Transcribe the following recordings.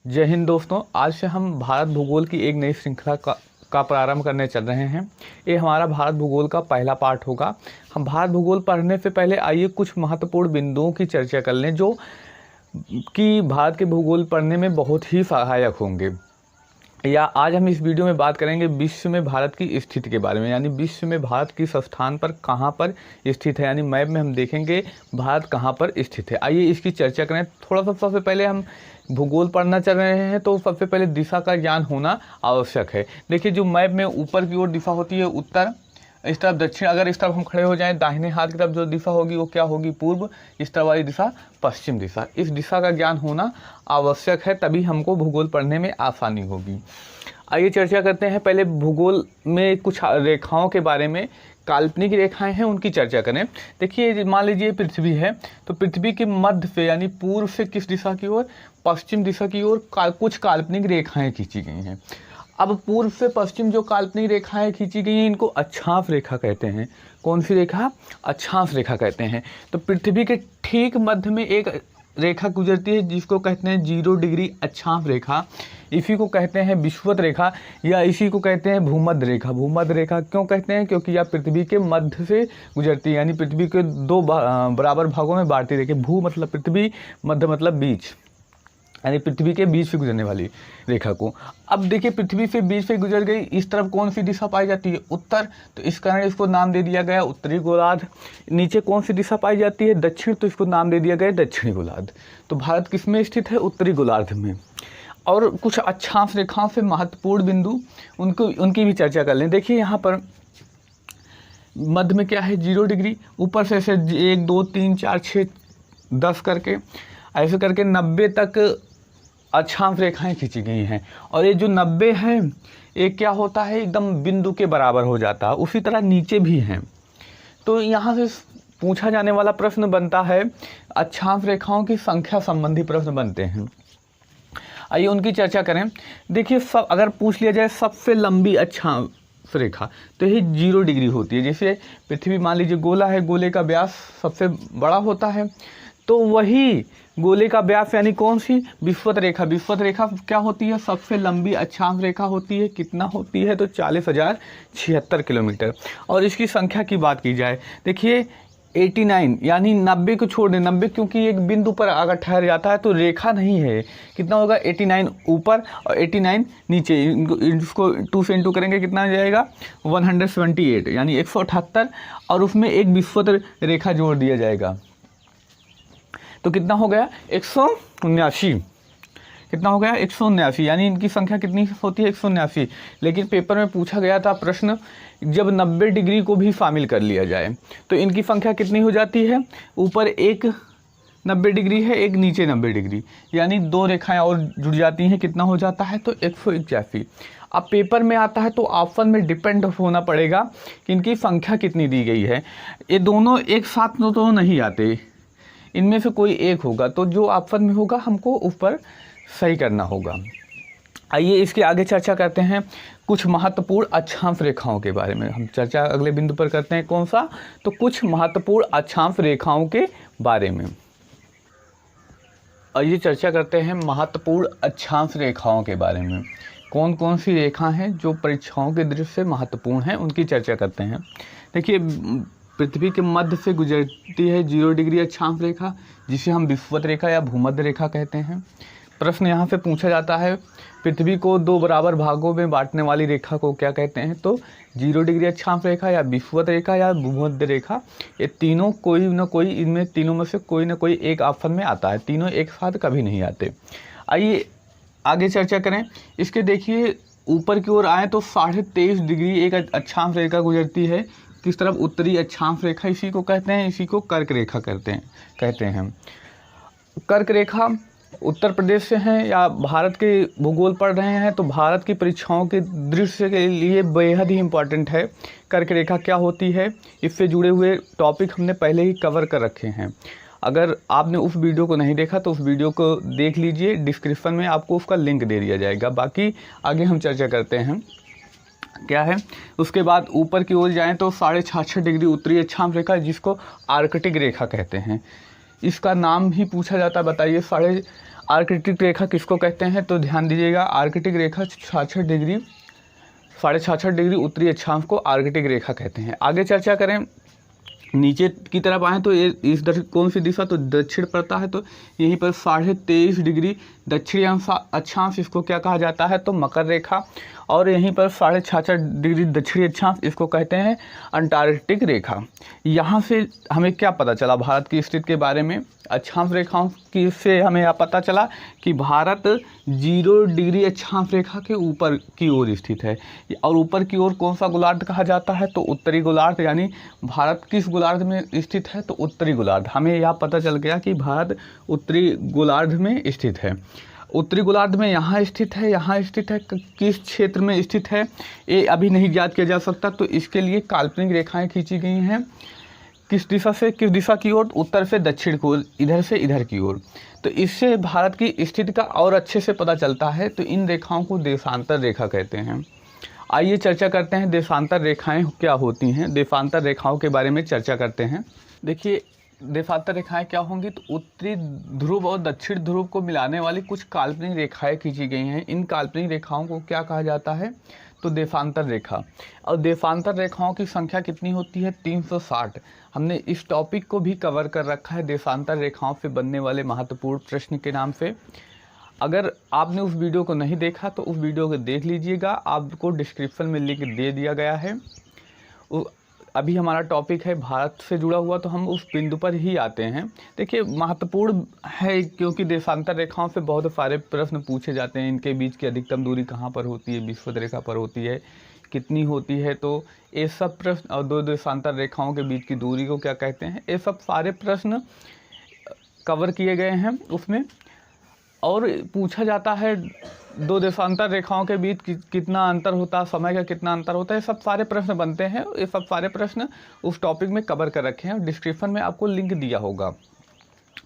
जय हिंद दोस्तों। आज से हम भारत भूगोल की एक नई श्रृंखला का प्रारंभ करने चल रहे हैं। ये हमारा भारत भूगोल का पहला पार्ट होगा। हम भारत भूगोल पढ़ने से पहले आइए कुछ महत्वपूर्ण बिंदुओं की चर्चा कर लें जो कि भारत के भूगोल पढ़ने में बहुत ही सहायक होंगे। या आज हम इस वीडियो में बात करेंगे विश्व में भारत की स्थिति के बारे में, यानी विश्व में भारत किस स्थान पर कहाँ पर स्थित है, यानी मैप में हम देखेंगे भारत कहाँ पर स्थित है। आइए इसकी चर्चा करें। थोड़ा सा सबसे पहले हम भूगोल पढ़ना चल रहे हैं तो सबसे पहले दिशा का ज्ञान होना आवश्यक है। देखिए, जो मैप में ऊपर की ओर दिशा होती है उत्तर, इस तरफ दक्षिण, अगर इस तरफ हम खड़े हो जाएं दाहिने हाथ की तरफ जो दिशा होगी वो क्या होगी, पूर्व। इस तरफ वाली दिशा पश्चिम दिशा। इस दिशा का ज्ञान होना आवश्यक है, तभी हमको भूगोल पढ़ने में आसानी होगी। आइए चर्चा करते हैं। पहले भूगोल में कुछ रेखाओं के बारे में, काल्पनिक रेखाएं हैं उनकी चर्चा करें। देखिए, मान लीजिए पृथ्वी है, तो पृथ्वी के मध्य से यानी पूर्व से किस दिशा की ओर, पश्चिम दिशा की ओर कुछ काल्पनिक रेखाएं खींची गई हैं। अब पूर्व से पश्चिम जो काल्पनिक रेखाएं खींची गई हैं इनको अक्षांश रेखा कहते हैं। कौन सी रेखा? अक्षांश रेखा कहते हैं। तो पृथ्वी के ठीक मध्य में एक रेखा गुजरती है जिसको कहते हैं 0 डिग्री अक्षांश रेखा। इसी को कहते हैं विषुवत रेखा या इसी को कहते हैं भूमध्य रेखा। भूमध्य रेखा क्यों कहते हैं? क्योंकि यह पृथ्वी के मध्य से गुजरती है, यानी पृथ्वी के दो बराबर भागों में बांटती है। भू मतलब पृथ्वी, मध्य मतलब बीच, यानी पृथ्वी के बीच से गुजरने वाली रेखा को। अब देखिए, पृथ्वी से बीच से गुजर गई, इस तरफ कौन सी दिशा पाई जाती है? उत्तर। तो इस कारण इसको नाम दे दिया गया उत्तरी गोलार्ध। नीचे कौन सी दिशा पाई जाती है? दक्षिण। तो इसको नाम दे दिया गया दक्षिणी गोलार्ध। तो भारत किस में स्थित है? उत्तरी गोलार्ध में। और कुछ अक्षांश रेखाओं से महत्वपूर्ण बिंदु उनकी भी चर्चा कर लें। देखिए, यहाँ पर मध्य में क्या है? 0 डिग्री। ऊपर से ऐसे 1 2 3 4 6 10 करके ऐसे करके 90 तक अक्षांश रेखाएं खींची गई हैं। और ये जो 90 है ये क्या होता है? एकदम बिंदु के बराबर हो जाता है। उसी तरह नीचे भी हैं। तो यहाँ से पूछा जाने वाला प्रश्न बनता है, अक्षांश रेखाओं की संख्या संबंधी प्रश्न बनते हैं। आइए उनकी चर्चा करें। देखिए, अगर पूछ लिया जाए सबसे लंबी अक्षांश रेखा तो यही 0 डिग्री होती है। जैसे पृथ्वी मान लीजिए गोला है, गोले का व्यास सबसे बड़ा होता है, तो वही गोले का व्यास यानी कौन सी? विषुवत रेखा। विषुवत रेखा क्या होती है? सबसे लंबी अक्षांश रेखा होती है। कितना होती है? तो 40,076 किलोमीटर। और इसकी संख्या की बात की जाए, देखिए 89 यानी 90 को छोड़ दें, 90 क्योंकि एक बिंदु पर अगर ठहर जाता है तो रेखा नहीं है। कितना होगा? 89 ऊपर और 89 नीचे। इसको 2 से इंटू करेंगे, कितना आ जाएगा? 178 यानी 178, और उसमें एक विषुवत रेखा जोड़ दिया जाएगा तो कितना हो गया? 179। कितना हो गया? 179। यानी इनकी संख्या कितनी होती है? 179। लेकिन पेपर में पूछा गया था प्रश्न, जब 90 डिग्री को भी शामिल कर लिया जाए तो इनकी संख्या कितनी हो जाती है? ऊपर एक 90 डिग्री है, एक नीचे 90 डिग्री, यानी 2 रेखाएं और जुड़ जाती हैं। कितना हो जाता है? तो 181। अब पेपर में आता है तो ऑप्शन में डिपेंड होना पड़ेगा कि इनकी संख्या कितनी दी गई है। ये दोनों एक साथ तो नहीं आते, इनमें से कोई एक होगा। तो जो ऑप्शन में होगा हमको ऊपर सही करना होगा। आइए इसके आगे चर्चा करते हैं कुछ महत्वपूर्ण अक्षांश रेखाओं के बारे में। हम चर्चा अगले बिंदु पर करते हैं। कौन सा? तो कुछ महत्वपूर्ण अक्षांश रेखाओं के बारे में। आइए चर्चा करते हैं महत्वपूर्ण अक्षांश रेखाओं के बारे में। कौन कौन सी रेखा हैं जो परीक्षाओं के दृष्टि से महत्वपूर्ण हैं, उनकी चर्चा करते हैं। देखिए, पृथ्वी के मध्य से गुजरती है 0 डिग्री अक्षांश रेखा, जिसे हम विषुवत रेखा या भूमध्य रेखा कहते हैं। प्रश्न यहाँ से पूछा जाता है, पृथ्वी को 2 बराबर भागों में बांटने वाली रेखा को क्या कहते हैं? तो 0 डिग्री अक्षांश रेखा या विषुवत रेखा या भूमध्य रेखा। ये तीनों कोई न कोई, इनमें तीनों में से कोई न कोई एक ऑप्शन में आता है। तीनों एक साथ कभी नहीं आते। आइए आगे चर्चा करें इसके। देखिए, ऊपर की ओर आए तो 23.5 डिग्री एक अक्षांश रेखा गुजरती है। किस तरफ? उत्तरी अक्षांश रेखा। इसी को कहते हैं, इसी को कर्क रेखा कहते हैं। कर्क रेखा उत्तर प्रदेश से हैं या भारत के भूगोल पढ़ रहे हैं तो भारत की परीक्षाओं के दृश्य के लिए बेहद ही इम्पॉर्टेंट है। कर्क रेखा क्या होती है, इससे जुड़े हुए टॉपिक हमने पहले ही कवर कर रखे हैं। अगर आपने उस वीडियो को नहीं देखा तो उस वीडियो को देख लीजिए, डिस्क्रिप्शन में आपको उसका लिंक दे दिया जाएगा। बाकी आगे हम चर्चा करते हैं क्या है। उसके बाद ऊपर की ओर जाएं तो 66.5 डिग्री उत्तरी अक्षांश रेखा, जिसको आर्कटिक रेखा कहते हैं। इसका नाम ही पूछा जाता है, बताइए आर्कटिक रेखा किसको कहते हैं? तो ध्यान दीजिएगा, आर्कटिक रेखा 66 डिग्री 66.5 डिग्री उत्तरी अक्षांश को आर्कटिक रेखा कहते हैं। आगे चर्चा करें, नीचे की तरफ आए तो ये इस कौन सी दिशा? तो दक्षिण पड़ता है, तो यहीं पर 23.5 डिग्री दक्षिणी अक्षांश इसको क्या कहा जाता है? तो मकर रेखा। और यहीं पर 66.5 डिग्री दक्षिणी अक्षांश इसको कहते हैं अंटार्कटिक रेखा। यहाँ से हमें क्या पता चला भारत की स्थिति के बारे में? अक्षांश रेखाओं की से हमें यह पता चला कि भारत 0 डिग्री अक्षांश रेखा के ऊपर की ओर स्थित है। और ऊपर की ओर कौन सा गोलार्ध कहा जाता है? तो उत्तरी गोलार्ध। यानी भारत किस गोलार्ध में स्थित है? तो उत्तरी गोलार्ध। हमें यह पता चल गया कि भारत उत्तरी गोलार्ध में स्थित है। उत्तरी गोलार्ध में यहाँ स्थित है, यहाँ स्थित है, किस क्षेत्र में स्थित है ये अभी नहीं ज्ञात किया जा सकता। तो इसके लिए काल्पनिक रेखाएं खींची गई हैं। किस दिशा से किस दिशा की ओर? उत्तर से दक्षिण की ओर, इधर से इधर की ओर। तो इससे भारत की स्थिति का और अच्छे से पता चलता है। तो इन रेखाओं को देशांतर रेखा कहते हैं। आइए चर्चा करते हैं देशांतर रेखाएं क्या होती हैं। देशांतर रेखाओं के बारे में चर्चा करते हैं। देखिए, देशांतर रेखाएं क्या होंगी? तो उत्तरी ध्रुव और दक्षिण ध्रुव को मिलाने वाली कुछ काल्पनिक रेखाएं खींची गई हैं। इन काल्पनिक रेखाओं को क्या कहा जाता है? तो देशांतर रेखा। और देशांतर रेखाओं की संख्या कितनी होती है? 360। हमने इस टॉपिक को भी कवर कर रखा है, देशांतर रेखाओं से बनने वाले महत्वपूर्ण प्रश्न के नाम से। अगर आपने उस वीडियो को नहीं देखा तो उस वीडियो को देख लीजिएगा, आपको डिस्क्रिप्शन में लिंक दे दिया गया है। अभी हमारा टॉपिक है भारत से जुड़ा हुआ, तो हम उस बिंदु पर ही आते हैं। देखिए, महत्वपूर्ण है क्योंकि देशांतर रेखाओं से बहुत सारे प्रश्न पूछे जाते हैं। इनके बीच की अधिकतम दूरी कहाँ पर होती है? विषुवत रेखा पर होती है, कितनी होती है? तो ये सब प्रश्न, और दो देशांतर रेखाओं के बीच की दूरी को क्या कहते हैं? ये सब सारे प्रश्न कवर किए गए हैं उसमें। और पूछा जाता है दो देशांतर रेखाओं के बीच कितना अंतर होता है, समय का कितना अंतर होता है, ये सब सारे प्रश्न बनते हैं। ये सब सारे प्रश्न उस टॉपिक में कवर कर रखे हैं और डिस्क्रिप्शन में आपको लिंक दिया होगा।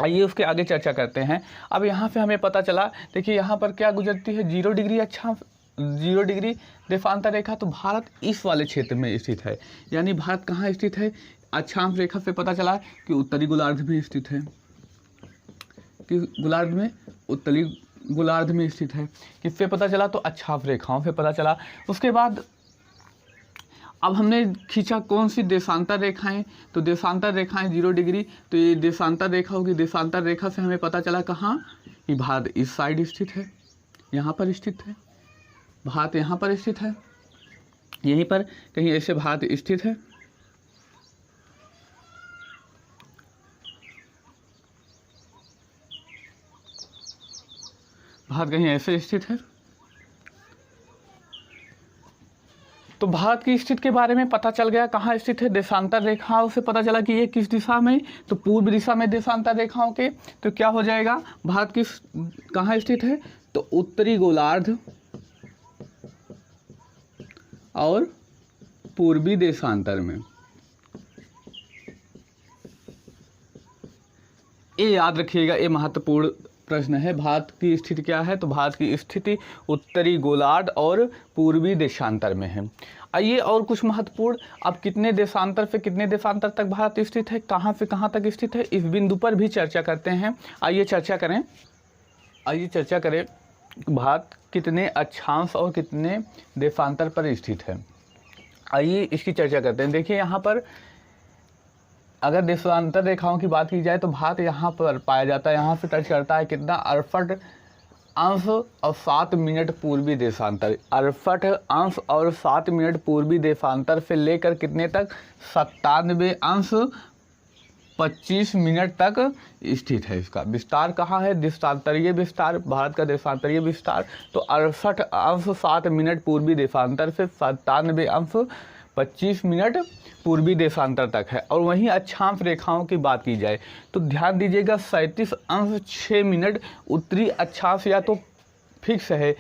आइए उसके आगे चर्चा करते हैं। अब यहाँ से हमें पता चला, देखिए यहाँ पर क्या गुजरती है? 0 डिग्री 0 डिग्री देशांतर रेखा। तो भारत इस वाले क्षेत्र में स्थित है। यानी भारत कहाँ स्थित है? अक्षांश रेखा से पता चला कि उत्तरी गोलार्ध में स्थित है। किस गोलार्ध में? उत्तरी गोलार्ध में स्थित है। किससे पता चला? तो अक्षांश रेखाओं से पता चला। उसके बाद अब हमने खींचा कौन सी? देशांतर रेखाएं। तो देशांतर रेखाएं 0 डिग्री, तो ये देशांतर रेखा होगी। देशांतर रेखा से हमें पता चला कहाँ? कि भारत इस साइड स्थित है, यहाँ पर स्थित है। भारत यहाँ पर स्थित है, यहीं पर कहीं ऐसे भारत स्थित है। भारत कहीं ऐसे स्थित है। तो भारत की स्थिति के बारे में पता चल गया, कहाँ स्थित है? देशांतर रेखाओं से पता चला कि ये किस दिशा में? तो पूर्व दिशा में देशांतर रेखाओं के। तो क्या हो जाएगा? भारत किस कहाँ स्थित है? तो उत्तरी गोलार्ध और पूर्वी देशांतर में। ये याद रखिएगा, ये महत्वपूर्ण प्रश्न है। भारत की स्थिति क्या है? तो भारत की स्थिति उत्तरी गोलार्ध और पूर्वी देशांतर में है। आइए और कुछ महत्वपूर्ण, अब कितने देशांतर से कितने देशांतर तक भारत स्थित है, कहाँ से कहाँ तक स्थित है, इस बिंदु पर भी चर्चा करते हैं। आइए चर्चा करें भारत कितने अक्षांश और कितने देशांतर पर स्थित है। आइए इसकी चर्चा करते हैं। देखिए यहाँ पर अगर देशांतर रेखाओं की बात की जाए तो भारत यहाँ पर पाया जाता है, यहाँ से टच करता है कितना? 68 अंश और 7 मिनट पूर्वी देशांतर। 68 अंश और 7 मिनट पूर्वी देशांतर से लेकर कितने तक? 97 अंश 25 मिनट तक स्थित है। इसका विस्तार कहाँ है? देशांतरीय विस्तार, भारत का देशांतरीय विस्तार। तो 68 अंश 7 मिनट पूर्वी देशांतर से 97 अंश 25 मिनट पूर्वी देशांतर तक है। और वहीं अक्षांश रेखाओं की बात की जाए तो ध्यान दीजिएगा 37 अंश 6 मिनट उत्तरी अक्षांश या तो फिक्स है,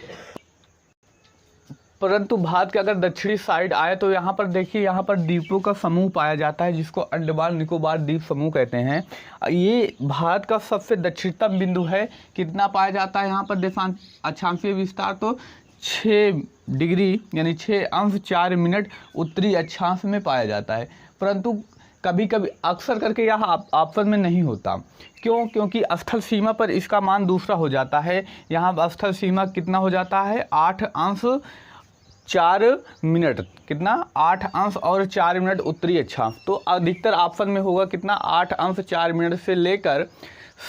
परंतु भारत के अगर दक्षिणी साइड आए तो यहाँ पर देखिए, यहाँ पर द्वीपों का समूह पाया जाता है जिसको अंडमान निकोबार द्वीप समूह कहते हैं। ये भारत का सबसे दक्षिणतम बिंदु है। कितना पाया जाता है यहाँ पर देशांत अक्षांशीय विस्तार? तो 6 डिग्री यानी 6 अंश 4 मिनट उत्तरी अक्षांश में पाया जाता है। परंतु कभी कभी अक्सर करके यह ऑप्शन में नहीं होता। क्यों? क्योंकि स्थल सीमा पर इसका मान दूसरा हो जाता है। यहाँ स्थल सीमा कितना हो जाता है? 8 अंश 4 मिनट। कितना? 8 अंश और 4 मिनट उत्तरी अक्षांश। तो अधिकतर ऑप्शन में होगा कितना? 8 अंश 4 मिनट से लेकर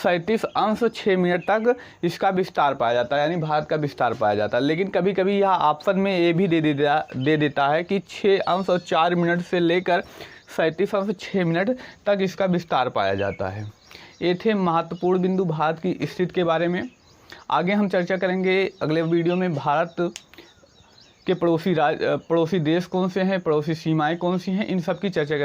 37 अंश 6 मिनट तक इसका विस्तार पाया जाता है, यानी भारत का विस्तार पाया जाता है। लेकिन कभी कभी यह ऑप्शन में ये भी दे देता है कि 6 अंश 4 मिनट से लेकर 37 अंश 6 मिनट तक इसका विस्तार पाया जाता है। ये थे महत्वपूर्ण बिंदु भारत की स्थिति के बारे में। आगे हम चर्चा करेंगे अगले वीडियो में भारत के पड़ोसी देश कौन से हैं, पड़ोसी सीमाएं कौन सी हैं, इन सब की चर्चा करेंगे।